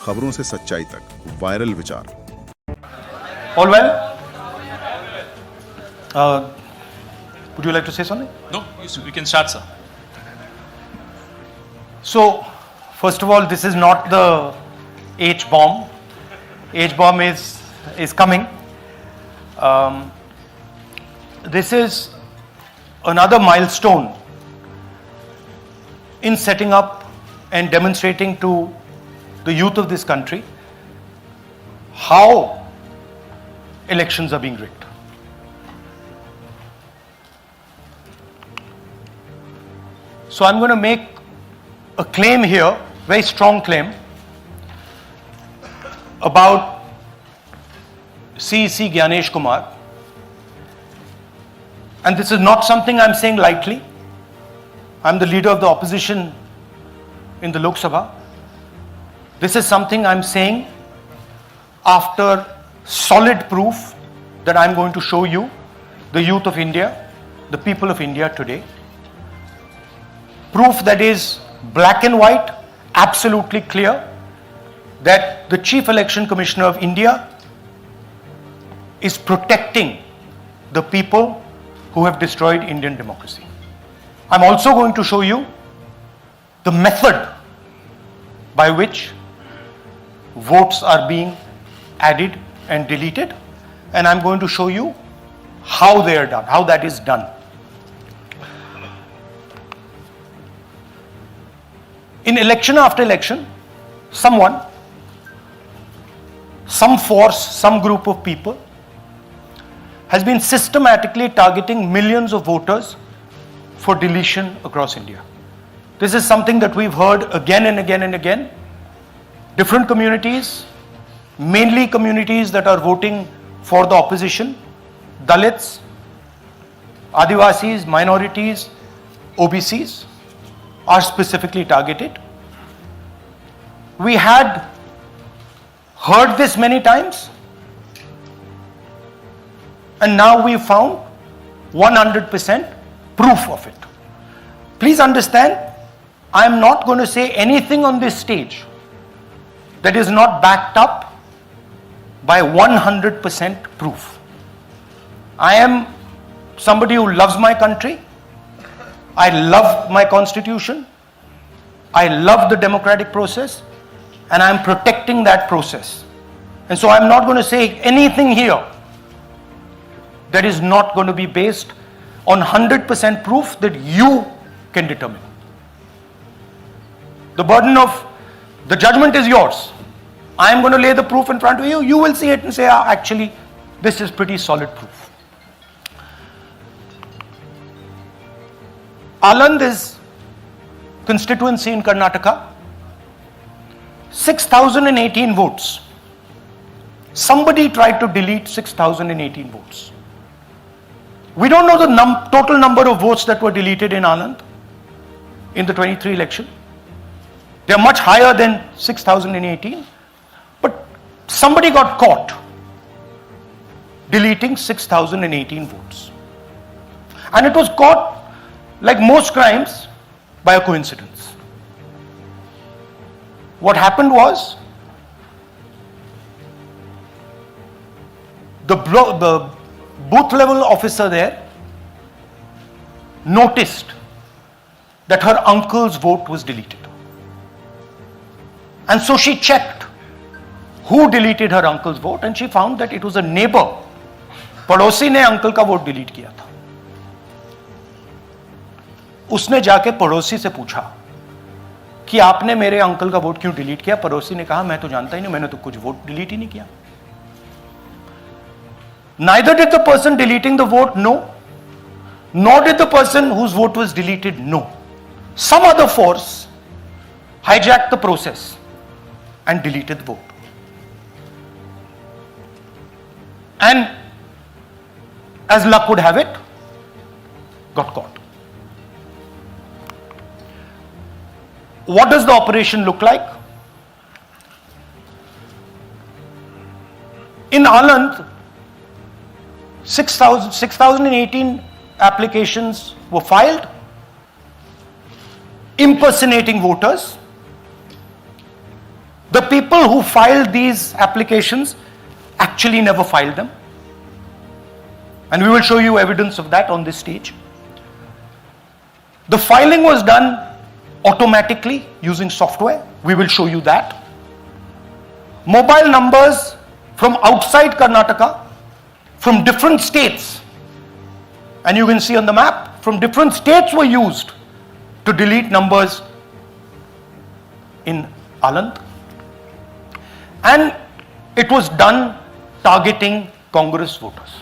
खबरों से सच्चाई तक, वायरल विचार। All well? Would you like to say something? No, we can start, sir. So, first of all, this is not the H-bomb. H-bomb is coming. This is another milestone in setting up and demonstrating to the youth of this country how elections are being rigged. So I'm going to make a claim here, very strong claim, about CEC Gyanesh Kumar. And this is not something I'm saying lightly. I'm the leader of the opposition in the Lok Sabha. This is something I'm saying after solid proof that I'm going to show you, the youth of India, the people of India today. Proof that is black and white, absolutely clear, that the Chief Election Commissioner of India is protecting the people who have destroyed Indian democracy. I'm also going to show you the method by which votes are being added and deleted, and I'm going to show you how they are done, how that is done. In election after election, someone, some force, some group of people has been systematically targeting millions of voters for deletion across India. This is something that we've heard again and again and again. Different communities, mainly communities that are voting for the opposition, Dalits, Adivasis, minorities, OBCs, are specifically targeted. We had heard this many times, and now we found 100% proof of it. Please understand, I am not going to say anything on this stage that is not backed up by 100% proof. I am somebody who loves my country. I love my constitution. I love the democratic process, and I am protecting that process. And so I'm not going to say anything here that is not going to be based on 100% proof that you can determine. The burden of the judgment is yours. I am going to lay the proof in front of you. You will see it and say, actually, this is pretty solid proof. Aland is constituency in Karnataka. 6,018 votes. Somebody tried to delete 6,018 votes. We don't know the total number of votes that were deleted in Anand in the 23 election. They are much higher than 6,018. But somebody got caught deleting 6,018 votes. And it was caught, like most crimes, by a coincidence. What happened was, the booth level officer there noticed that her uncle's vote was deleted. And so she checked who deleted her uncle's vote, and she found that it was a neighbor. पड़ोसी ने uncle का vote delete किया था. उसने जाके पड़ोसी से पूछा कि आपने मेरे अंकल का वोट क्यों डिलीट किया. पड़ोसी ने कहा, मैं तो जानता ही नहीं, मैंने तो कुछ वोट डिलीट ही नहीं किया. Neither did the person deleting the vote know, nor did the person whose vote was deleted know. Some other force hijacked the process and deleted the vote. And as luck would have it, got caught. What does the operation look like? In Anand, 6,018 applications were filed impersonating voters. The people who filed these applications actually never filed them. And we will show you evidence of that on this stage. The filing was done automatically using software. We will show you that. Mobile numbers from outside Karnataka, from different states, and you can see on the map, from different states were used to delete numbers in Aland. And it was done targeting Congress voters.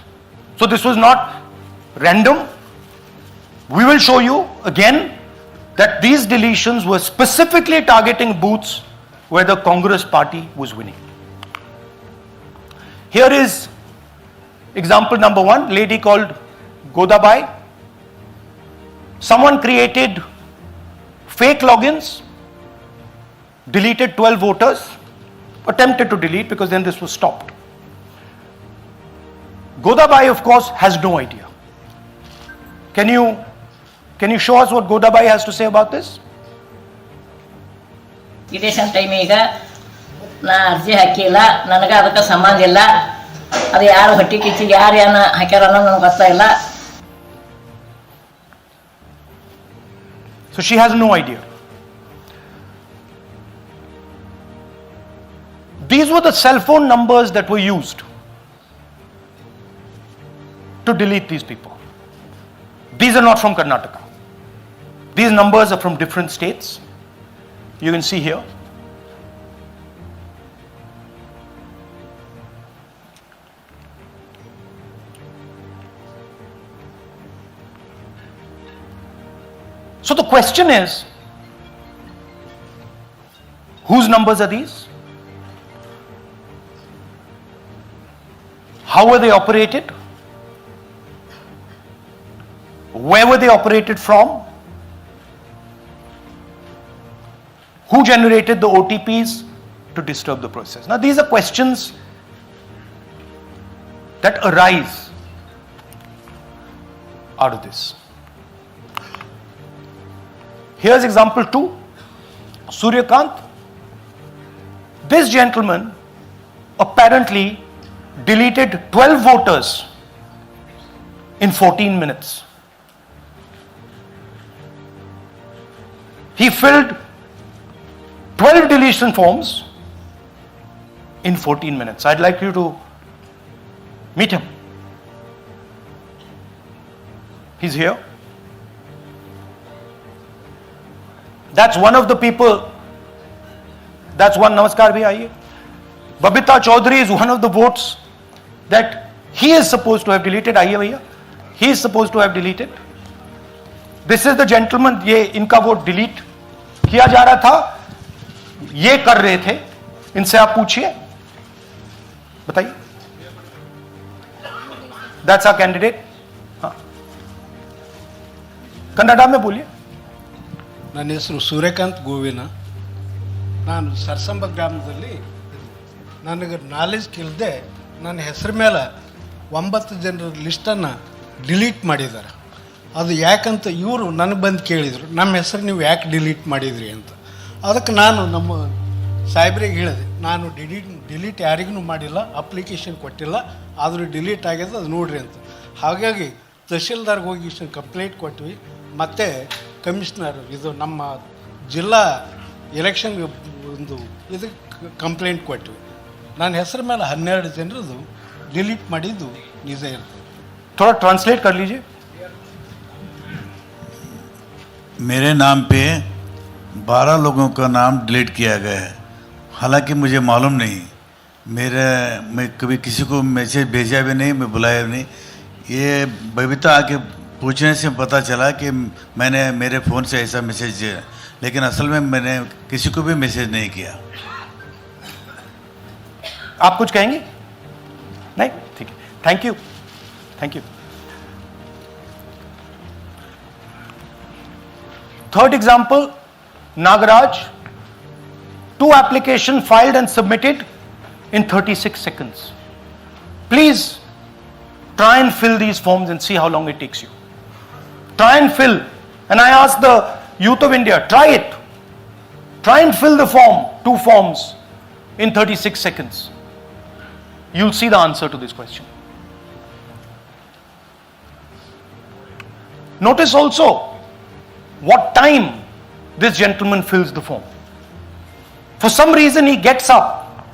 So this was not random. We will show you again that these deletions were specifically targeting booths where the Congress party was winning. Here is example number 1, lady called Godabai. Someone created fake logins, deleted 12 voters, attempted to delete because then this was stopped. Godabai, of course, has no idea. Can you show us what Godabai has to say about this? Election ಟೈಮಿಗೆ ನಾ ಅರ್ಜಿ ಹಾಕಿಲ್ಲ, ನನಗೆ ಅದಕ್ಕೆ ಸಂಬಂಧ ಇಲ್ಲ, ಅದು ಯಾರು ಹೊಟ್ಟಿ ಕಿಚ್ಚಿಗೆ ಯಾರು ಏನು ಹಾಕ್ಯಾರ ಅನ್ನೋದು ನನಗೆ ಗೊತ್ತಾಗಿಲ್ಲ. So she has no idea. These were the cell phone numbers that were used to delete these people. These are not from Karnataka. These numbers are from different states. You can see here. So the question is, whose numbers are these? How were they operated? Where were they operated from? Who generated the OTPs to disturb the process? Now these are questions that arise out of this. Here's example 2, Suryakant. This gentleman apparently deleted 12 voters in 14 minutes. He filled 12 deletion forms in 14 minutes. I'd like you to meet him. He's here. That's one of the people. That's one. Namaskar bhi aiye. Babita Chaudhary is one of the votes that he is supposed to have deleted. Aiye bhaiya. He is supposed to have deleted. This is the gentleman. ये इनका vote delete किया जा रहा था, ये कर रहे थे. इनसे आप पूछिए, बताइए. That's our candidate. हाँ, कन्नड़ा में बोलिए. ನನ್ನ ಹೆಸರು ಸೂರ್ಯಕಾಂತ್ ಗೋವಿನ. ನಾನು ಸರ್ಸಂಬ ಗ್ರಾಮದಲ್ಲಿ ನನಗೆ ನಾಲೆಜ್ ಕೇಳದೆ ನನ್ನ ಹೆಸರು ಮೇಲೆ 9 ಜನರ ಲಿಸ್ಟನ್ನು ಡಿಲೀಟ್ ಮಾಡಿದ್ದಾರೆ. ಅದು ಯಾಕಂತ ಇವರು ನನಗೆ ಬಂದು ಕೇಳಿದರು, ನಮ್ಮ ಹೆಸರು ನೀವು ಯಾಕೆ ಡಿಲೀಟ್ ಮಾಡಿದ್ರಿ ಅಂತ. ಅದಕ್ಕೆ ನಾನು ನಮ್ಮ ಸಾಹೇಬ್ರಿಗೆ ಹೇಳಿದೆ, ನಾನು ಡಿಲೀಟ್ ಯಾರಿಗೂ ಮಾಡಿಲ್ಲ, ಅಪ್ಲಿಕೇಶನ್ ಕೊಟ್ಟಿಲ್ಲ, ಆದರೂ ಡಿಲೀಟ್ ಆಗ್ಯದ, ಅದು ನೋಡ್ರಿ ಅಂತ. ಹಾಗಾಗಿ ತಹಶೀಲ್ದಾರ್ಗೆ ಹೋಗಿ ಇಷ್ಟು ಕಂಪ್ಲೇಂಟ್ ಕೊಟ್ವಿ. ಮತ್ತು ಕಮಿಷನರ್ ಇದು ನಮ್ಮ ಜಿಲ್ಲಾ ಎಲೆಕ್ಷನ್ ಒಂದು ಇದಕ್ಕೆ ಕಂಪ್ಲೇಂಟ್ ಕೊಟ್ವಿ. ನನ್ನ ಹೆಸರ ಮೇಲೆ 12 ಜನರದು डिलीट ಮಾಡಿದ್ದು ನಿಜ ಇರ್ತದೆ. थोड़ा ट्रांसलेट कर लीजिए. मेरे नाम पे 12 लोगों का नाम डिलीट किया गया है, हालांकि मुझे मालूम नहीं. मैं कभी किसी को मैसेज भेजा भी नहीं, मैं बुलाया भी नहीं. ये बबीता आके पूछने से पता चला कि मैंने मेरे फ़ोन से ऐसा मैसेज दिया, लेकिन असल में मैंने किसी को भी मैसेज नहीं किया. आप कुछ कहेंगे? नहीं, ठीक है. Thank you, thank you. Third example, Nagaraj. 2 applications filed and submitted in 36 seconds. Please try and fill these forms and see how long it takes you. Try and fill. And I ask the youth of India, try it. Try and fill the form, 2 forms in 36 seconds? You'll see the answer to this question. Notice also what time this gentleman fills the form. For some reason he gets up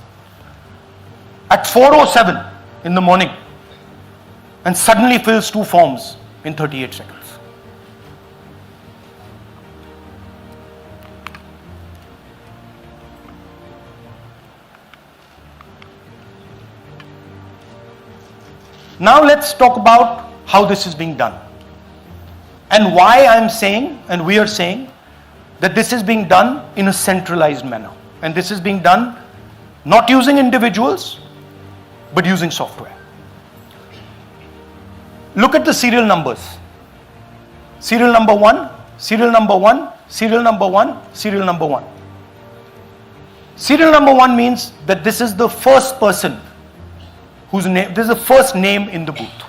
at 4:07 in the morning and suddenly fills 2 forms in 38 seconds. Now let's talk about how this is being done and why I'm saying and we are saying that this is being done in a centralized manner, and this is being done not using individuals but using software. Look at the serial numbers. Serial number 1, serial number 1, serial number 1, serial number 1. Serial number 1 means that this is the first person whose name, this is the first name in the booth.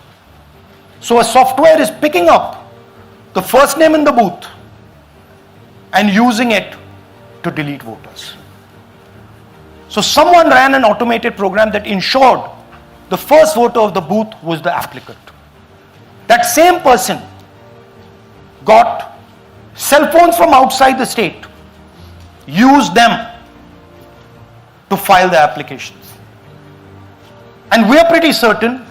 So a software is picking up the first name in the booth and using it to delete voters. So someone ran an automated program that ensured the first voter of the booth was the applicant. That same person got cell phones from outside the state, used them to file the applications. And we are pretty certain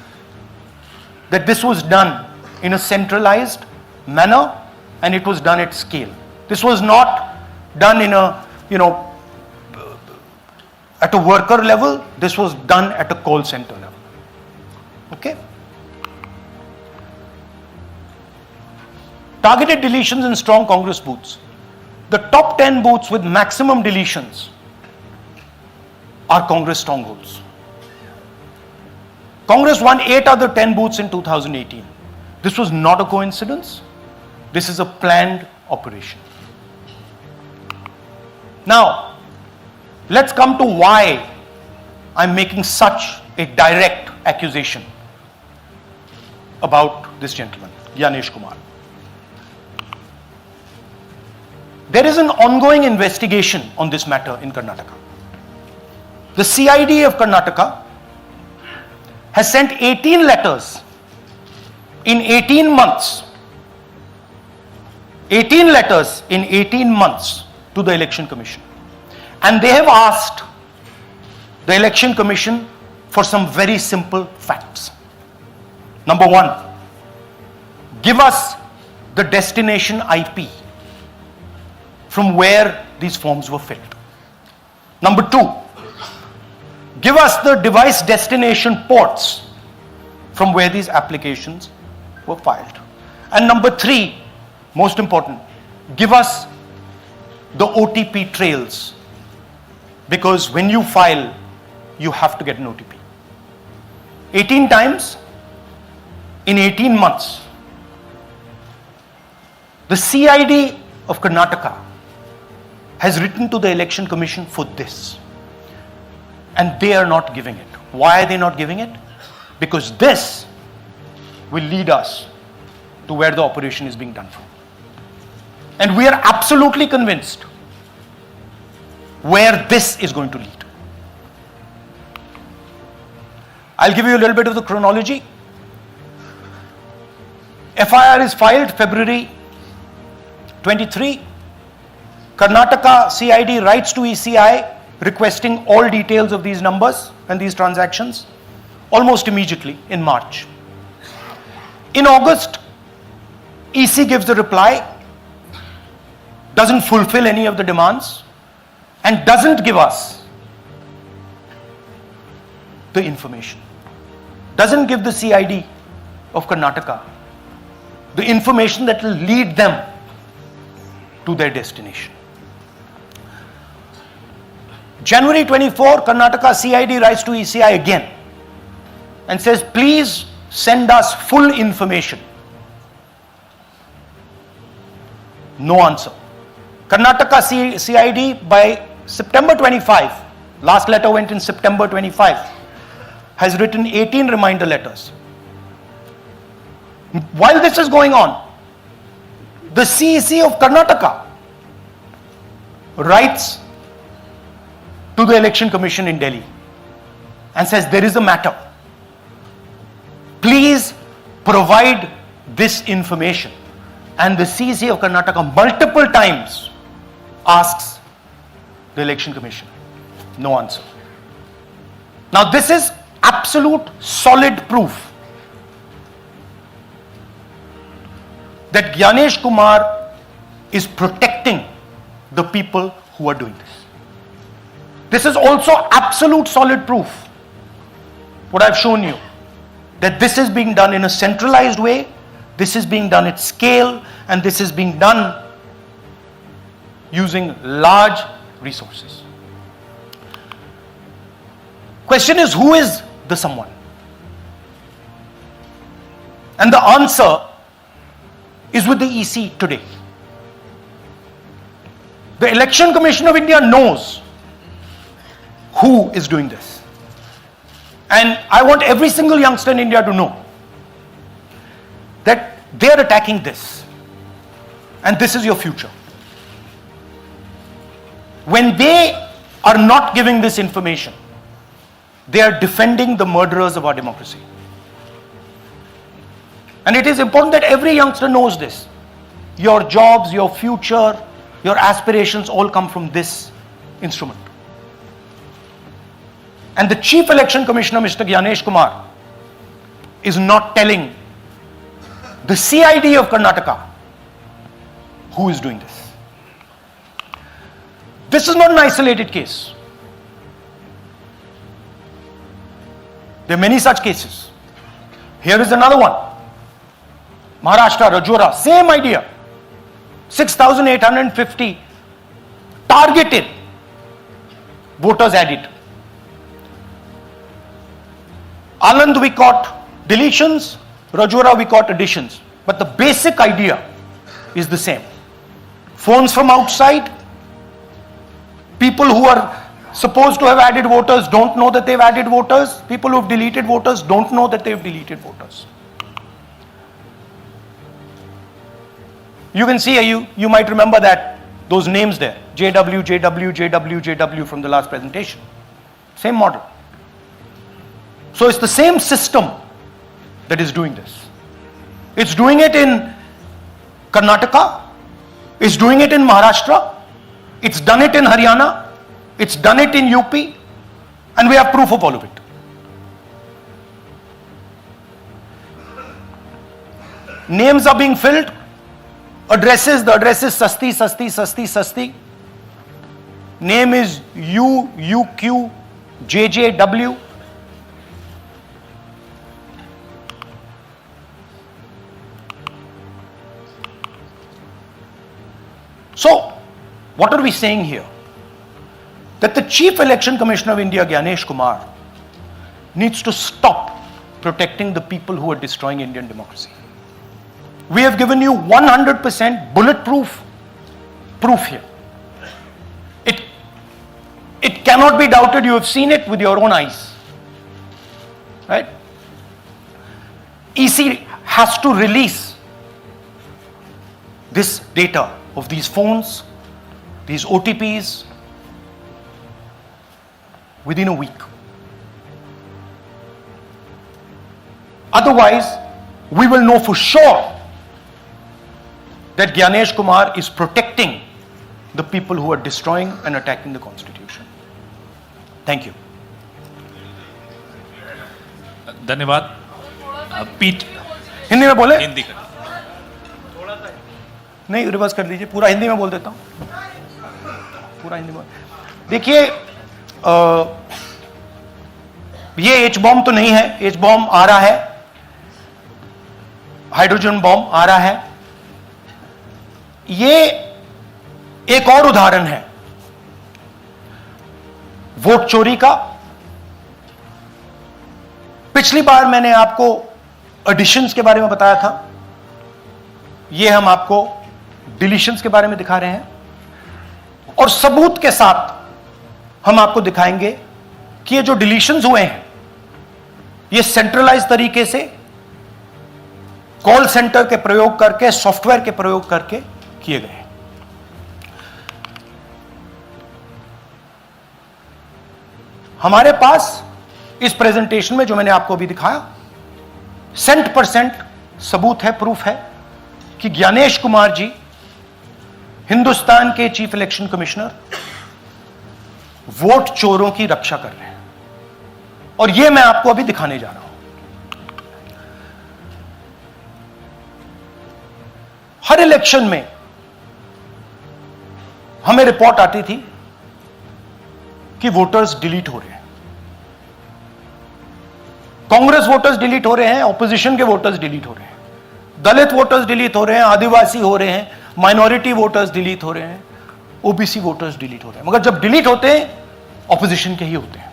that this was done in a centralized manner and it was done at scale. This was not done in a, at a worker level. This was done at a call center level. Okay? Targeted deletions in strong Congress booths. The top 10 booths with maximum deletions are Congress strongholds. Congress won 8 other 10 booths in 2018. This was not a coincidence. This is a planned operation. Now, let's come to why I'm making such a direct accusation about this gentleman, Gyanesh Kumar. There is an ongoing investigation on this matter in Karnataka. The CID of Karnataka has sent 18 letters in 18 months. 18 letters in 18 months to the Election Commission. And they have asked the Election Commission for some very simple facts. Number 1, give us the destination IP from where these forms were filled. Number 2, give us the device destination ports from where these applications were filed. And number 3, most important, give us the OTP trails, because when you file, you have to get an OTP. 18 times in 18 months. The CID of Karnataka has written to the Election Commission for this. And they are not giving it. Why are they not giving it? Because this will lead us to where the operation is being done from. And we are absolutely convinced where this is going to lead. I'll give you a little bit of the chronology. FIR is filed February 23. Karnataka CID writes to ECI requesting all details of these numbers and these transactions almost immediately in March. In August, EC gives a reply, doesn't fulfill any of the demands, and doesn't give us the information. Doesn't give the CID of Karnataka the information that will lead them to their destination. January 24, Karnataka CID writes to ECI again and says, please send us full information. No answer. Karnataka CID by September 25, last letter went in September 25, has written 18 reminder letters. While this is going on, the CEC of Karnataka writes to the Election Commission in Delhi and says there is a matter. Please provide this information. And the CC of Karnataka multiple times asks the Election Commission. No answer. Now this is absolute solid proof that Gyanesh Kumar is protecting the people who are doing this. This is also absolute solid proof, what I've shown you, that this is being done in a centralized way, this is being done at scale, and this is being done using large resources. Question is, who is the someone? And the answer is with the EC today. The Election Commission of India knows who is doing this. And I want every single youngster in India to know that they are attacking this. And this is your future. When they are not giving this information, they are defending the murderers of our democracy. And it is important that every youngster knows this. Your jobs, your future, your aspirations all come from this instrument. And the Chief Election Commissioner, Mr. Gyanesh Kumar, is not telling the CID of Karnataka who is doing this. This is not an isolated case. There are many such cases. Here is another one. Maharashtra, Rajora, same idea. 6,850 targeted voters added. Anand we caught deletions, Rajora we caught additions. But the basic idea is the same. Phones from outside, people who are supposed to have added voters don't know that they've added voters, people who have deleted voters don't know that they've deleted voters. You can see, you might remember that, those names there, JW, JW, JW, JW from the last presentation. Same model. So it's the same system that is doing this. It's doing it in Karnataka, it's doing it in Maharashtra, it's done it in Haryana, it's done it in UP, and we have proof of all of it. Names are being filled, addresses, the address is Sasti, Sasti, Sasti, Sasti. Name is UQ, JJW. So, what are we saying here? That the Chief Election Commissioner of India, Gyanesh Kumar, needs to stop protecting the people who are destroying Indian democracy. We have given you 100% bulletproof proof here. It cannot be doubted. You have seen it with your own eyes. Right? EC has to release this data of these phones, these OTPs, within a week. Otherwise, we will know for sure that Gyanesh Kumar is protecting the people who are destroying and attacking the constitution. Thank you. धन्यवाद. पीठ हिंदी में बोले? हिंदी का नहीं, reverse कर दीजिए, पूरा हिंदी में बोल देता हूं. पूरा हिंदी में. देखिए, ये एच बॉम्ब तो नहीं है. एच बॉम्ब आ रहा है, हाइड्रोजन बॉम्ब आ रहा है. ये एक और उदाहरण है वोट चोरी का. पिछली बार मैंने आपको एडिशंस के बारे में बताया था, ये हम आपको डिलीशंस के बारे में दिखा रहे हैं, और सबूत के साथ हम आपको दिखाएंगे कि ये जो डिलीशंस हुए हैं ये सेंट्रलाइज तरीके से कॉल सेंटर के प्रयोग करके, सॉफ्टवेयर के प्रयोग करके किए गए हैं. हमारे पास इस प्रेजेंटेशन में जो मैंने आपको अभी दिखाया 100% सबूत है, प्रूफ है कि ज्ञानेश कुमार जी हिंदुस्तान के चीफ इलेक्शन कमिश्नर वोट चोरों की रक्षा कर रहे हैं, और यह मैं आपको अभी दिखाने जा रहा हूं। हर इलेक्शन में हमें रिपोर्ट आती थी कि वोटर्स डिलीट हो रहे हैं, कांग्रेस वोटर्स डिलीट हो रहे हैं, ऑपोजिशन के वोटर्स डिलीट हो रहे हैं, दलित वोटर्स डिलीट हो रहे हैं, आदिवासी हो रहे हैं, माइनॉरिटी वोटर्स डिलीट हो रहे हैं, ओबीसी वोटर्स डिलीट हो रहे हैं। मगर जब डिलीट होते हैं ऑपोजिशन के ही होते हैं।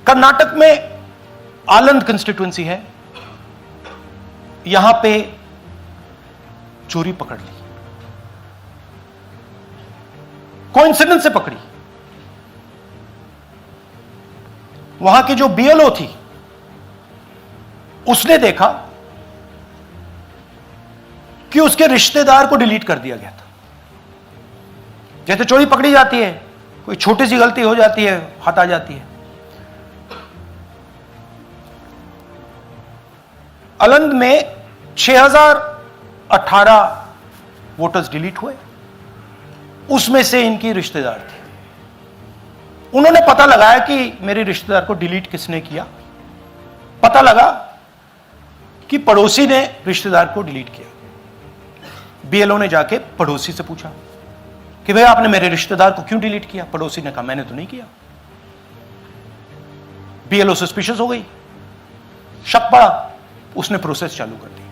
कर्नाटक में आलंद कंस्टिट्यूएंसी है, यहां पे चोरी पकड़ ली, कोइंसिडेंस से पकड़ी। वहां की जो बीएलओ थी उसने देखा कि उसके रिश्तेदार को डिलीट कर दिया गया था। जैसे चोरी पकड़ी जाती है, कोई छोटी सी गलती हो जाती है, हाथ आ जाती है। अलंद में 6018 वोटर्स डिलीट हुए, उसमें से इनकी रिश्तेदार थे। उन्होंने पता लगाया कि मेरे रिश्तेदार को डिलीट किसने किया। पता लगा कि पड़ोसी ने रिश्तेदार को डिलीट किया। बीएलओ ने जाके पड़ोसी से पूछा कि भाई आपने मेरे रिश्तेदार को क्यों डिलीट किया? पड़ोसी ने कहा मैंने तो नहीं किया। बीएलओ सस्पिशियस हो गई, शक पड़ा, उसने प्रोसेस चालू कर दी।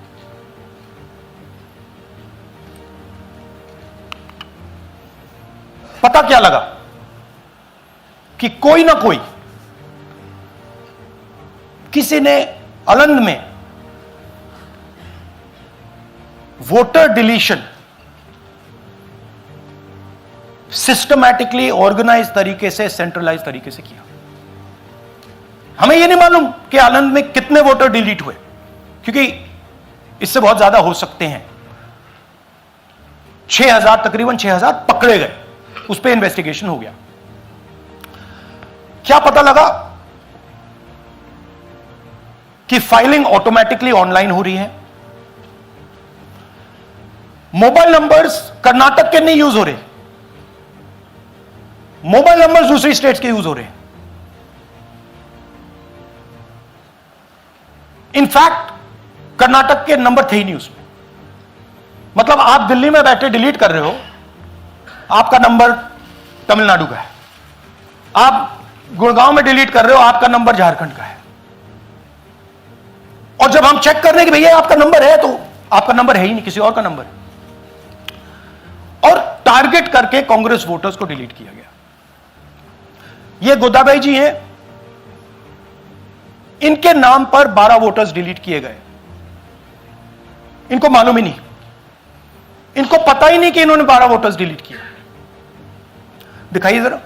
पता क्या लगा कि कोई ना कोई, किसी ने अलंद में वोटर डिलीशन सिस्टमैटिकली ऑर्गेनाइज तरीके से, सेंट्रलाइज तरीके से किया। हमें यह नहीं मालूम कि आलंद में कितने वोटर डिलीट हुए, क्योंकि इससे बहुत ज्यादा हो सकते हैं। 6000, तकरीबन 6000 पकड़े गए, उस पर इन्वेस्टिगेशन हो गया। क्या पता लगा कि फाइलिंग ऑटोमेटिकली ऑनलाइन हो रही है। मोबाइल नंबर्स कर्नाटक के नहीं यूज हो रहे, मोबाइल नंबर्स दूसरी स्टेट्स के यूज हो रहे हैं। इनफैक्ट कर्नाटक के नंबर थे ही नहीं उसमें। मतलब आप दिल्ली में बैठे डिलीट कर रहे हो, आपका नंबर तमिलनाडु का है। आप गुड़गांव में डिलीट कर रहे हो, आपका नंबर झारखंड का है। और जब हम चेक कर रहे हैं कि भैया आपका नंबर है, तो आपका नंबर है ही नहीं, किसी और का नंबर है। और टारगेट करके कांग्रेस वोटर्स को डिलीट किया गया। ये गोदाबाई जी हैं, इनके नाम पर 12 वोटर्स डिलीट किए गए। इनको मालूम ही नहीं, इनको पता ही नहीं कि इन्होंने 12 वोटर्स डिलीट किए। दिखाइए जरा।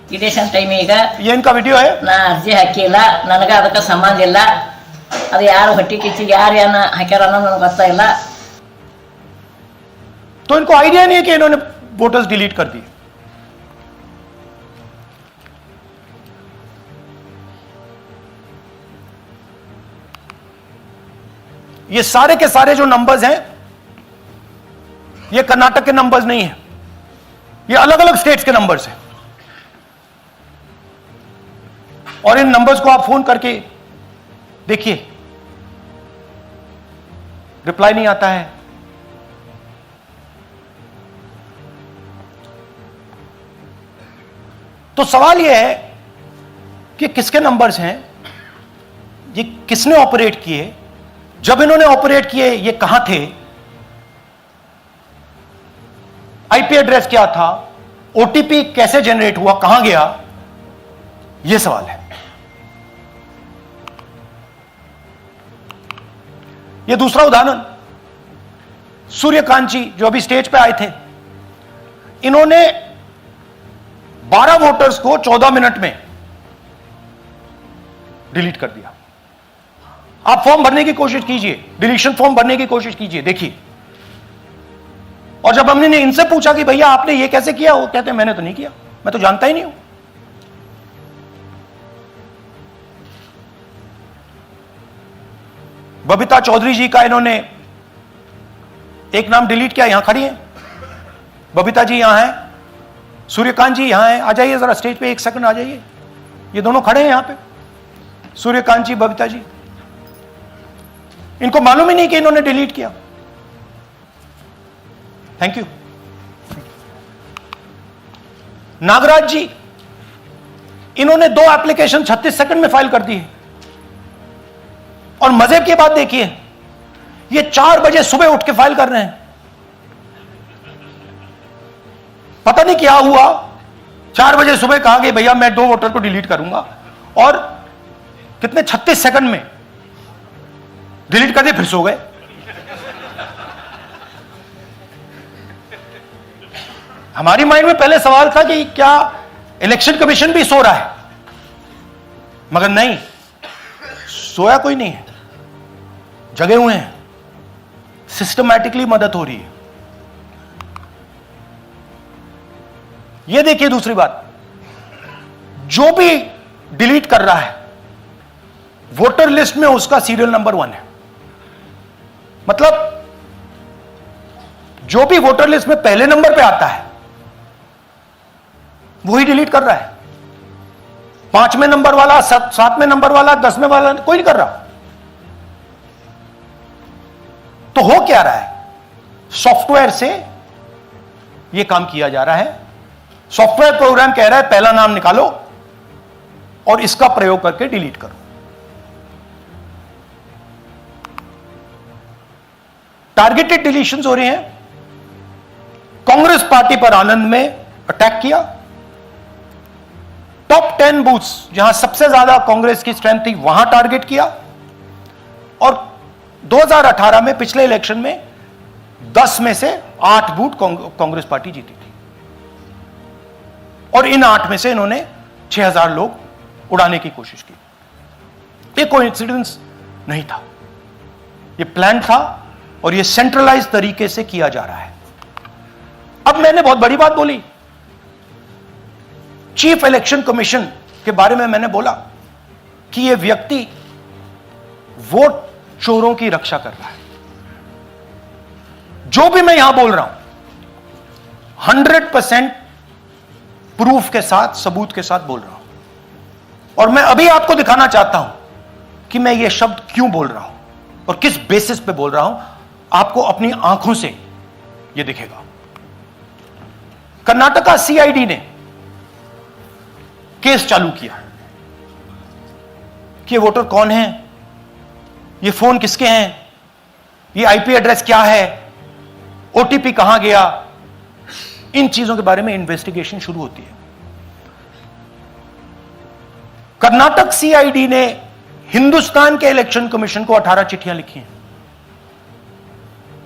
ಇಲೆಕ್ಷನ್ ಟೈಮ್ ಈಗ ये इनका वीडियो है। ನಾ ಅರ್ಜಿ ಹಾಕಿಲ್ಲ, ನನಗೆ ಅದಕ್ಕೆ ಸಂಬಂಧ ಇಲ್ಲ। ಅದು ಯಾರು ಹೊಟ್ಟಿ ಕಿಚ್ಚಿಗೆ ಯಾರು ಏನ ಹಾಕ್ಯಾರ ಅನ್ನೋದು ನನಗೆ ಗೊತ್ತಾಗಿಲ್ಲ। तो इनको आइडिया नहीं है कि इन्होंने वोटर्स डिलीट कर दिए। ये सारे के सारे जो नंबर्स हैं, ये कर्नाटक के नंबर्स नहीं है, ये अलग अलग स्टेट्स के नंबर्स हैं। और इन नंबर्स को आप फोन करके देखिए, रिप्लाई नहीं आता है। तो सवाल यह है कि किसके नंबर्स हैं, ये किसने ऑपरेट किए, जब इन्होंने ऑपरेट किए ये कहां थे, आईपी एड्रेस क्या था, ओटीपी कैसे जनरेट हुआ, कहां गया, यह सवाल है। यह दूसरा उदाहरण, सूर्यकांत जी जो अभी स्टेज पे आए थे, इन्होंने 12 वोटर्स को 14 मिनट में डिलीट कर दिया। आप फॉर्म भरने की कोशिश कीजिए, डिलीशन फॉर्म भरने की कोशिश कीजिए, देखिए और जब हमने इनसे पूछा कि भैया आपने ये कैसे किया, वो कहते हैं मैंने तो नहीं किया, मैं तो जानता ही नहीं हूं। बबीता चौधरी जी का इन्होंने एक नाम डिलीट किया, यहां खड़ी है बबीता जी, यहां है सूर्यकांत जी, यहां है, आ जाइए जरा स्टेज पे, एक सेकंड आ जाइए, ये दोनों खड़े हैं यहां पे, सूर्यकांत जी, बबीता जी। इनको मालूम ही नहीं कि इन्होंने डिलीट किया। Thank you. नागराज जी, इन्होंने 2 एप्लीकेशन 36 सेकंड में फाइल कर दी है। और मजे की बात देखिए, ये 4 बजे सुबह उठ के फाइल कर रहे हैं। पता नहीं क्या हुआ, 4 बजे सुबह कहा कि भैया मैं 2 वोटर को डिलीट करूंगा, और कितने 36 सेकंड में डिलीट कर दिए, फिर सो गए। हमारी माइंड में पहले सवाल था कि क्या इलेक्शन कमीशन भी सो रहा है, मगर नहीं, सोया कोई नहीं है, जगे हुए हैं, सिस्टमैटिकली मदद हो रही है। यह देखिए दूसरी बात, जो भी डिलीट कर रहा है वोटर लिस्ट में उसका सीरियल नंबर 1 है। मतलब जो भी वोटर लिस्ट में पहले नंबर पे आता है वही डिलीट कर रहा है। 5वें नंबर वाला, 7वें नंबर वाला, 10वें वाला कोई नहीं कर रहा। तो हो क्या रहा है, सॉफ्टवेयर से यह काम किया जा रहा है। सॉफ्टवेयर प्रोग्राम कह रहा है पहला नाम निकालो और इसका प्रयोग करके डिलीट करो। टारगेटेड डिलीशंस हो रहे हैं। कांग्रेस पार्टी पर आनंद में अटैक किया। टॉप 10 बूथ्स जहां सबसे ज्यादा कांग्रेस की स्ट्रेंथ थी वहां टारगेट किया। और 2018 में पिछले इलेक्शन में 10 में से 8 बूथ कांग्रेस पार्टी जीती थी, और इन 8 में से इन्होंने 6000 लोग उड़ाने की कोशिश की। ये कोइंसिडेंस नहीं था, ये प्लान था, और ये सेंट्रलाइज तरीके से किया जा रहा है। अब मैंने बहुत बड़ी बात बोली, चीफ इलेक्शन कमीशन के बारे में मैंने बोला कि यह व्यक्ति वोट चोरों की रक्षा कर रहा है। जो भी मैं यहां बोल रहा हूं 100% प्रूफ के साथ, सबूत के साथ बोल रहा हूं। और मैं अभी आपको दिखाना चाहता हूं कि मैं ये शब्द क्यों बोल रहा हूं और किस बेसिस पे बोल रहा हूं। आपको अपनी आंखों से ये दिखेगा। कर्नाटका सीआईडी ने केस चालू किया कि वोटर कौन है, ये फोन किसके हैं, ये आईपी एड्रेस क्या है, ओटीपी कहां गया, इन चीजों के बारे में इन्वेस्टिगेशन शुरू होती है। कर्नाटक सीआईडी ने हिंदुस्तान के इलेक्शन कमीशन को 18 चिट्ठियां लिखी हैं।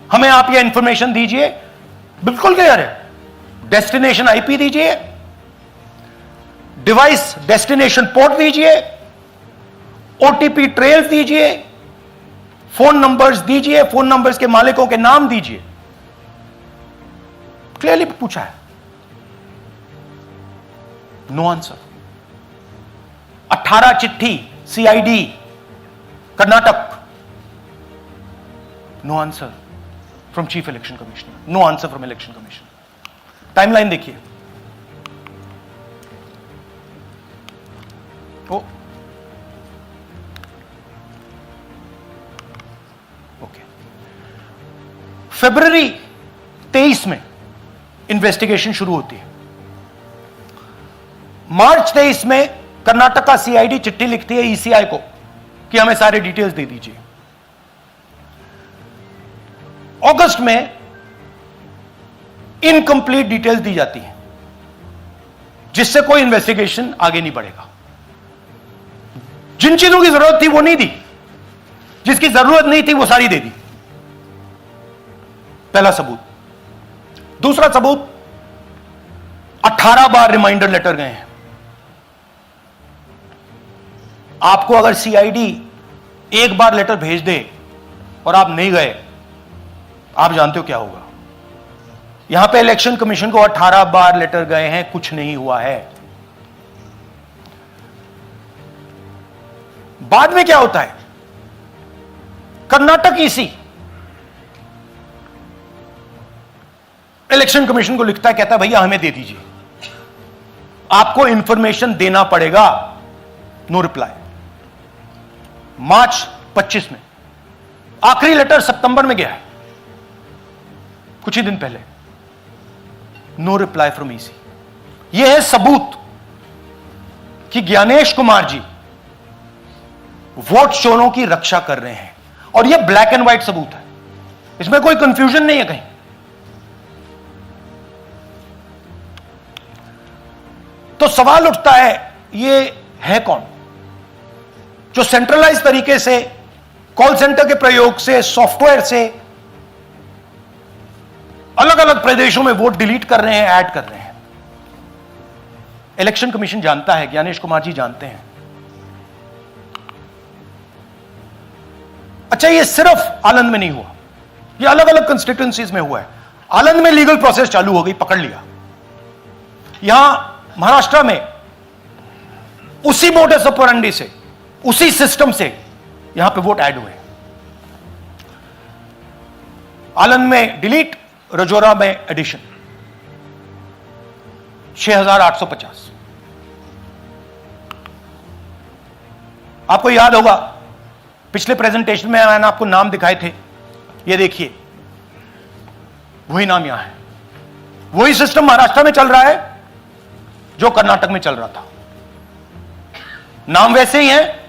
हमें आप ये इंफॉर्मेशन दीजिए, बिल्कुल क्लियर है, डेस्टिनेशन आईपी दीजिए, डिवाइस डेस्टिनेशन पोर्ट दीजिए, ओटीपी ट्रेल दीजिए, फोन नंबर्स दीजिए, फोन नंबर्स के मालिकों के नाम दीजिए। क्लियरली पूछा है, नो आंसर। 18 चिट्ठी CID Karnataka, no answer from chief election commissioner, no answer from election commission. Timeline देखिए, ओके, फरवरी 23 में इन्वेस्टिगेशन शुरू होती है। मार्च 23 में कर्नाटका सीआईडी चिट्ठी लिखती है ईसीआई को कि हमें सारे डिटेल्स दे दीजिए। अगस्त में इनकंप्लीट डिटेल्स दी जाती है, जिससे कोई इन्वेस्टिगेशन आगे नहीं बढ़ेगा। जिन चीजों की जरूरत थी वो नहीं दी, जिसकी जरूरत नहीं थी वो सारी दे दी। पहला सबूत। दूसरा सबूत, 18 बार रिमाइंडर लेटर गए हैं। आपको अगर सीआईडी एक बार लेटर भेज दे और आप नहीं गए, आप जानते हो क्या होगा। यहां पे इलेक्शन कमीशन को 18 बार लेटर गए हैं, कुछ नहीं हुआ है। बाद में क्या होता है, कर्नाटक ईसी इलेक्शन कमीशन को लिखता है, कहता है भैया हमें दे दीजिए, आपको इंफॉर्मेशन देना पड़ेगा। No reply. मार्च 25 में, आखिरी लेटर सितंबर में गया है, कुछ ही दिन पहले। No reply from EC. यह है सबूत कि ज्ञानेश कुमार जी वोट चोरों की रक्षा कर रहे हैं, और यह ब्लैक एंड व्हाइट सबूत है, इसमें कोई कंफ्यूजन नहीं है कहीं। तो सवाल उठता है, ये है कौन जो सेंट्रलाइज तरीके से कॉल सेंटर के प्रयोग से, सॉफ्टवेयर से अलग अलग प्रदेशों में वोट डिलीट कर रहे हैं, ऐड कर रहे हैं। इलेक्शन कमीशन जानता है, ज्ञानेश कुमार जी जानते हैं। अच्छा, ये सिर्फ आनंद में नहीं हुआ, ये अलग अलग कंस्टिट्यूएंसीज में हुआ है। आनंद में लीगल प्रोसेस चालू हो गई, पकड़ लिया। यहां महाराष्ट्र में उसी मोडस ऑपरेंडी से, उसी सिस्टम से यहां पे वोट ऐड हुए। आनंद में डिलीट, रजौरा में एडिशन, 6850। आपको याद होगा पिछले प्रेजेंटेशन में मैंने आपको नाम दिखाए थे, ये देखिए वही नाम यहां है। वही सिस्टम महाराष्ट्र में चल रहा है जो कर्नाटक में चल रहा था। नाम वैसे ही है,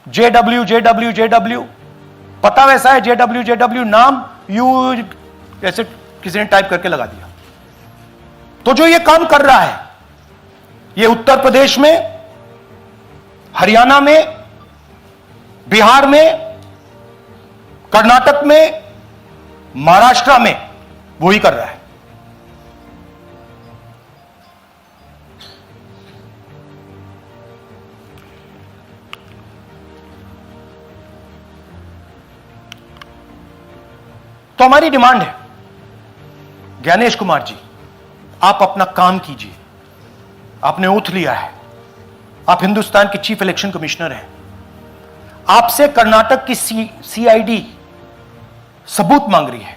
JW JW JW, पता वैसा है, JW JW, नाम यू जैसे किसी ने टाइप करके लगा दिया। तो जो ये काम कर रहा है, ये उत्तर प्रदेश में, हरियाणा में, बिहार में, कर्नाटक में, महाराष्ट्र में वही कर रहा है। तो हमारी डिमांड है, ज्ञानेश कुमार जी, आप अपना काम कीजिए। आपने ओथ लिया है, आप हिंदुस्तान के चीफ इलेक्शन कमिश्नर हैं। आपसे कर्नाटक की CID सबूत मांग रही है।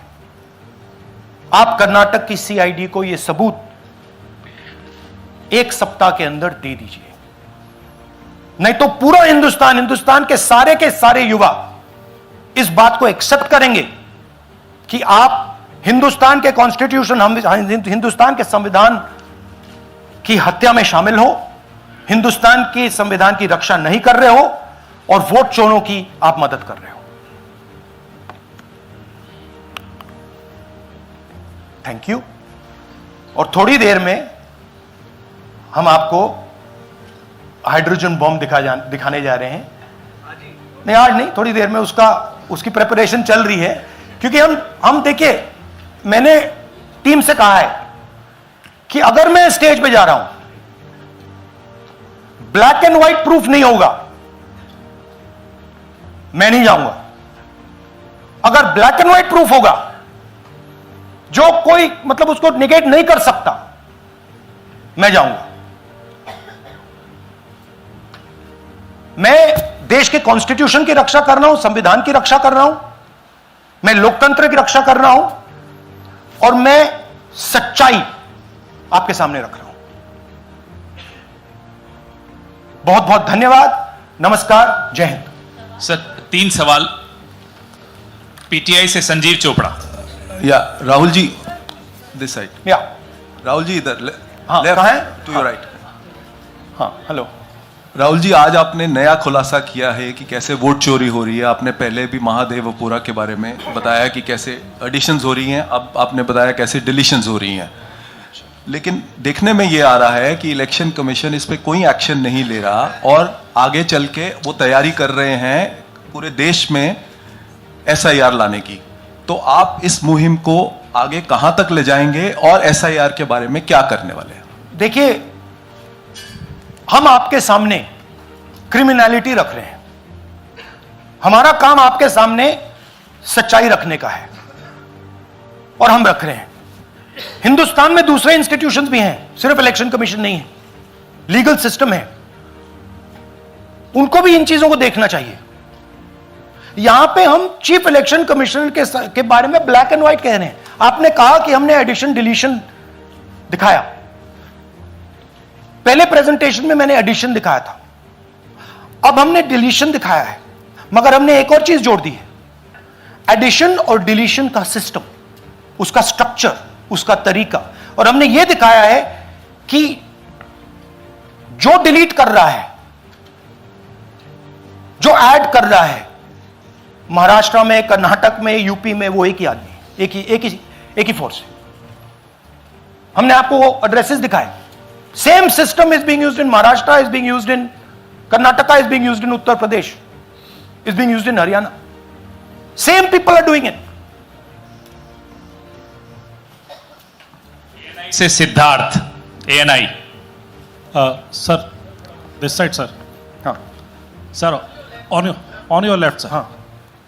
आप कर्नाटक की CID को यह सबूत 1 सप्ताह के अंदर दे दीजिए, नहीं तो पूरा हिंदुस्तान के सारे युवा इस बात को एक्सेप्ट करेंगे कि आप हिंदुस्तान के कॉन्स्टिट्यूशन, हिंदुस्तान के संविधान की हत्या में शामिल हो, हिंदुस्तान के संविधान की रक्षा नहीं कर रहे हो, और वोट चोरों की आप मदद कर रहे हो। Thank you. और थोड़ी देर में हम आपको हाइड्रोजन बॉम्ब दिखाने जा रहे हैं। नहीं, आज नहीं, थोड़ी देर में उसकी प्रिपरेशन चल रही है। क्योंकि हम देखिए, मैंने टीम से कहा है कि अगर मैं स्टेज पे जा रहा हूं, ब्लैक एंड व्हाइट प्रूफ नहीं होगा, मैं नहीं जाऊंगा। अगर ब्लैक एंड व्हाइट प्रूफ होगा, जो कोई मतलब उसको निगेट नहीं कर सकता, मैं जाऊंगा। मैं देश के कॉन्स्टिट्यूशन की रक्षा कर रहा हूं, संविधान की रक्षा कर रहा हूं, मैं लोकतंत्र की रक्षा कर रहा हूं, और मैं सच्चाई आपके सामने रख रहा हूं। बहुत बहुत धन्यवाद, नमस्कार, जय हिंद। सर 3 सवाल। PTI से संजीव चोपड़ा। या राहुल जी, दिस साइड। या राहुल जी इधर, हाँ, कहाँ है? To your right. हाँ, हेलो। राहुल जी, आज आपने नया खुलासा किया है कि कैसे वोट चोरी हो रही है। आपने पहले भी महादेवपुरा के बारे में बताया कि कैसे एडिशंस हो रही हैं, अब आपने बताया कैसे डिलीशंस हो रही हैं। लेकिन देखने में ये आ रहा है कि इलेक्शन कमीशन इस पे कोई एक्शन नहीं ले रहा, और आगे चल के वो तैयारी कर रहे हैं पूरे देश में SIR लाने की। तो आप इस मुहिम को आगे कहां तक ले जाएंगे, और SIR के बारे में क्या करने वाले हैं? देखिए, हम आपके सामने क्रिमिनलिटी रख रहे हैं, हमारा काम आपके सामने सच्चाई रखने का है। और हम रख रहे हैं। हिंदुस्तान में दूसरे इंस्टीट्यूशंस भी हैं, सिर्फ इलेक्शन कमीशन नहीं है, लीगल सिस्टम है, उनको भी इन चीजों को देखना चाहिए। यहां पे हम चीफ इलेक्शन कमिश्नर के बारे में ब्लैक एंड व्हाइट कह रहे हैं। आपने कहा कि हमने एडिशन डिलीशन दिखाया, पहले प्रेजेंटेशन में मैंने एडिशन दिखाया था, अब हमने डिलीशन दिखाया है, मगर हमने एक और चीज जोड़ दी है, एडिशन और डिलीशन का सिस्टम, उसका स्ट्रक्चर, उसका तरीका। और हमने यह दिखाया है कि जो डिलीट कर रहा है, जो ऐड कर रहा है, महाराष्ट्र में, कर्नाटक में, यूपी में, वो एक ही आदमी है, एक ही फोर्स है। हमने आपको वो एड्रेसेस दिखाए। Same system is being used in Maharashtra, is being used in Karnataka, is being used in Uttar Pradesh, is being used in Haryana. Same people are doing it. से Siddharth, ANI। Sir, this side sir. हाँ sir, on your left sir. हाँ,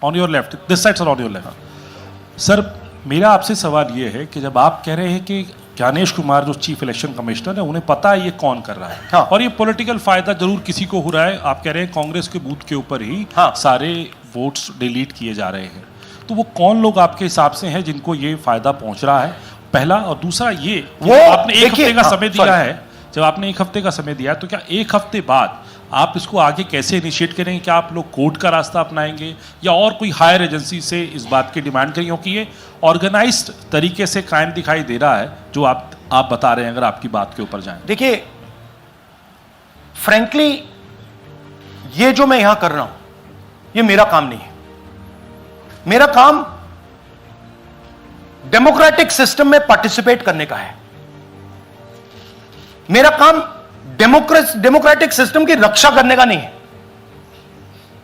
on your left, this side sir, on your left. Sir, मेरा आपसे सवाल ये है कि जब आप कह रहे हैं कि ज्ञानेश कुमार जो चीफ इलेक्शन कमिश्नर है, उन्हें पता है ये कौन कर रहा है, हाँ। और ये पॉलिटिकल फायदा जरूर किसी को हो रहा है। आप कह रहे हैं कांग्रेस के बूथ के ऊपर ही हाँ। सारे वोट्स डिलीट किए जा रहे हैं, तो वो कौन लोग आपके हिसाब से हैं जिनको ये फायदा पहुंच रहा है, पहला। और दूसरा ये कि वो आपने एक देखिए, हफ्ते का हाँ, समय दिया sorry। है, जब आपने एक हफ्ते का समय दिया है, तो क्या एक हफ्ते बाद आप इसको आगे कैसे इनिशिएट करेंगे? क्या आप लोग कोर्ट का रास्ता अपनाएंगे या और कोई हायर एजेंसी से इस बात की डिमांड करेंगे? क्योंकि ये ऑर्गेनाइज्ड तरीके से क्राइम दिखाई दे रहा है जो आप बता रहे हैं, अगर आपकी बात के ऊपर जाएं। देखिए, फ्रैंकली ये जो मैं यहां कर रहा हूं, ये मेरा काम नहीं है। मेरा काम डेमोक्रेटिक सिस्टम में पार्टिसिपेट करने का है। मेरा काम डेमोक्रेटिक सिस्टम की रक्षा करने का नहीं है।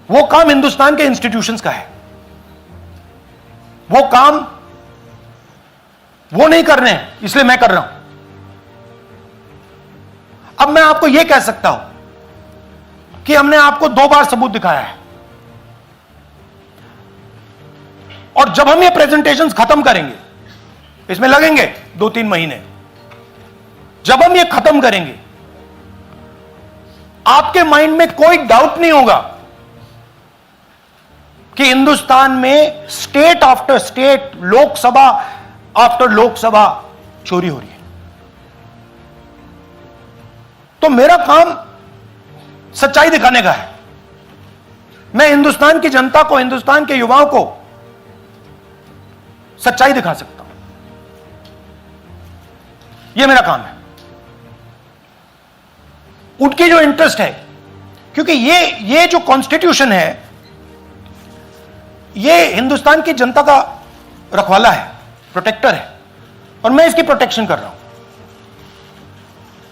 वो काम हिंदुस्तान के इंस्टीट्यूशंस का है। वो काम वो नहीं कर रहे हैं, इसलिए मैं कर रहा हूं। अब मैं आपको यह कह सकता हूं कि हमने आपको 2 बार सबूत दिखाया है, और जब हम ये प्रेजेंटेशंस खत्म करेंगे, इसमें लगेंगे 2-3 महीने, जब हम ये खत्म करेंगे, आपके माइंड में कोई डाउट नहीं होगा कि हिंदुस्तान में state after state, Lok Sabha after Lok Sabha चोरी हो रही है। तो मेरा काम सच्चाई दिखाने का है। मैं हिंदुस्तान की जनता को, हिंदुस्तान के युवाओं को सच्चाई दिखा सकता हूं। यह मेरा काम है। उनकी जो इंटरेस्ट है, क्योंकि ये जो कॉन्स्टिट्यूशन है, ये हिंदुस्तान की जनता का रखवाला है, प्रोटेक्टर है, और मैं इसकी प्रोटेक्शन कर रहा हूं।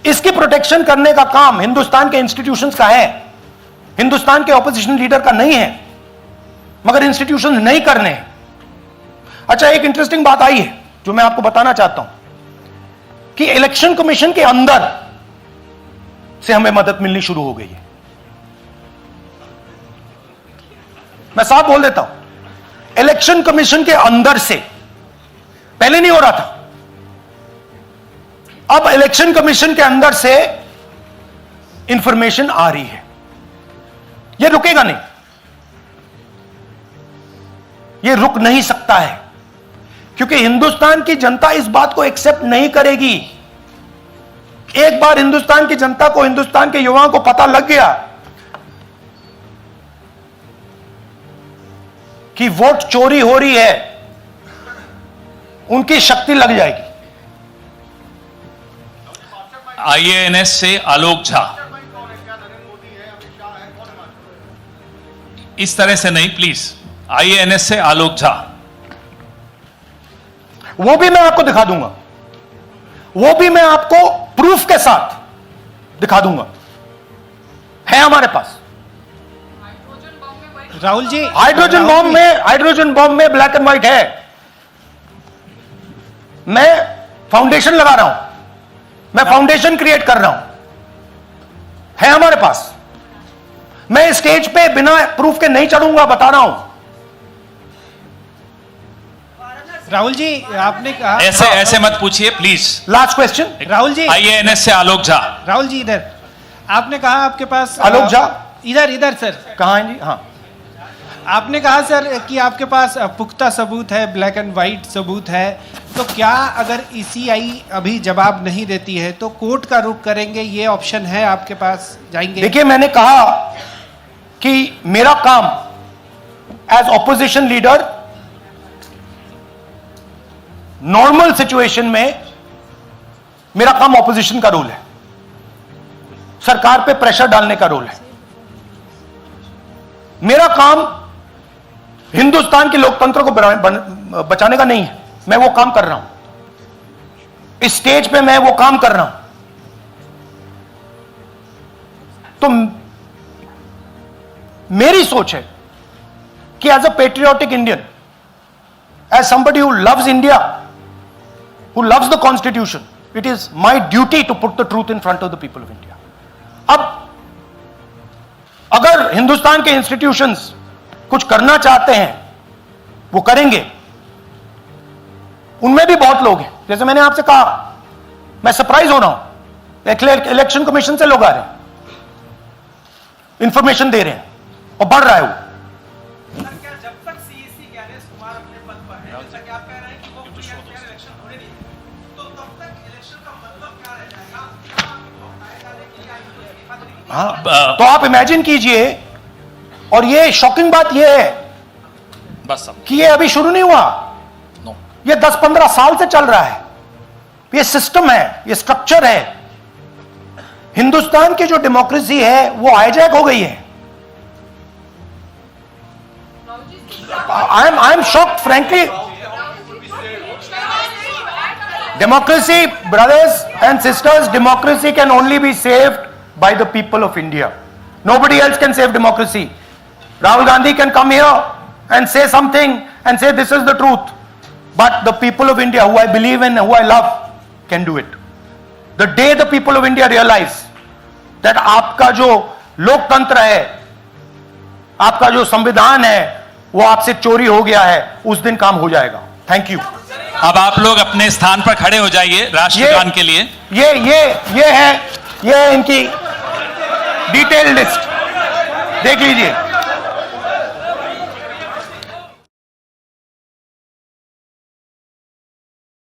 इसकी प्रोटेक्शन करने का काम हिंदुस्तान के इंस्टीट्यूशंस का है, हिंदुस्तान के ऑपोजिशन लीडर का नहीं है, मगर इंस्टीट्यूशंस नहीं करने हैं। अच्छा, एक इंटरेस्टिंग बात आई है जो मैं आपको बताना चाहता हूं कि इलेक्शन कमीशन के अंदर से हमें मदद मिलनी शुरू हो गई है। मैं साफ बोल देता हूं, इलेक्शन कमीशन के अंदर से, पहले नहीं हो रहा था, अब इलेक्शन कमीशन के अंदर से इंफॉर्मेशन आ रही है। यह रुकेगा नहीं, यह रुक नहीं सकता है, क्योंकि हिंदुस्तान की जनता इस बात को एक्सेप्ट नहीं करेगी। एक बार हिंदुस्तान की जनता को, हिंदुस्तान के युवाओं को पता लग गया कि वोट चोरी हो रही है, उनकी शक्ति लग जाएगी। IANS से आलोक झा। इस तरह से नहीं प्लीज। IANS से आलोक झा। वो भी मैं आपको दिखा दूंगा, वो भी मैं आपको प्रूफ के साथ दिखा दूंगा, है हमारे पास। राहुल जी, हाइड्रोजन बॉम्ब में ब्लैक एंड व्हाइट है। मैं फाउंडेशन लगा रहा हूं, मैं फाउंडेशन क्रिएट कर रहा हूं, है हमारे पास। मैं स्टेज पे बिना प्रूफ के नहीं चढ़ूंगा, बता रहा हूं। राहुल जी आपने कहा, ऐसे ऐसे मत पूछिए please. Last question. Rahul ji, IANS से आलोक झा। राहुल जी इधर, आपने कहा आपके पास आलोक झा इधर सर, कहाँ हैं जी? हाँ, आपने कहा सर कि आपके पास पुख्ता सबूत है, ब्लैक एंड वाइट सबूत है, तो क्या अगर ECI अभी जवाब नहीं देती है तो कोर्ट का रुख करेंगे, ये ऑप्शन है आपके पास, जाएंगे? देखिए, मैंने कहा कि मेरा काम as opposition leader normal situation में मेरा काम ऑपोजिशन का रोल है, सरकार पे प्रेशर डालने का रोल है। मेरा काम हिंदुस्तान के लोकतंत्र को बचाने का नहीं है। मैं वो काम कर रहा हूं, इस स्टेज पे मैं वो काम कर रहा हूं। तो मेरी सोच है कि as a patriotic Indian, as somebody who loves India, who loves the constitution, it is my duty to put the truth in front of the people of India. अब अगर हिंदुस्तान के इंस्टीट्यूशंस कुछ करना चाहते हैं, वो करेंगे। उनमें भी बहुत लोग हैं, जैसे मैंने आपसे कहा, मैं सरप्राइज हो रहा हूं, इलेक्शन कमीशन से लोग आ रहे हैं, इंफॉर्मेशन दे रहे हैं और बढ़ रहा है वो। जब तक CEC ज्ञानेश कुमार अपने पद पर है, जैसा कि आप कह रहे हैं कि वो फ्री एंड फेयर इलेक्शन होने नहीं देंगे, तो तब तक इलेक्शन का मतलब क्या रह जाएगा? क्या आपको बताया जाने के लिए आगे हाँ, तो आप इमेजिन कीजिए, और ये शॉकिंग बात ये है बस कि ये अभी शुरू नहीं हुआ, ये 10-15 साल से चल रहा है। ये सिस्टम है, ये स्ट्रक्चर है। हिंदुस्तान की जो डेमोक्रेसी है वो हाईजैक हो गई है। I am shocked frankly. Democracy, brothers and sisters, democracy can only be saved by the people of India. Nobody else can save democracy. Rahul Gandhi can come here and say something and say this is the truth. But the people of India, who I believe in, who I love, can do it. The day the people of India realize that आपका जो लोकतंत्र है, आपका जो संविधान है, वो आपसे चोरी हो गया है, उस दिन काम हो जाएगा। Thank you. अब आप लोग अपने स्थान पर खड़े हो जाइए राष्ट्रगान के लिए। ये है इनकी डिटेल लिस्ट, देख लीजिए।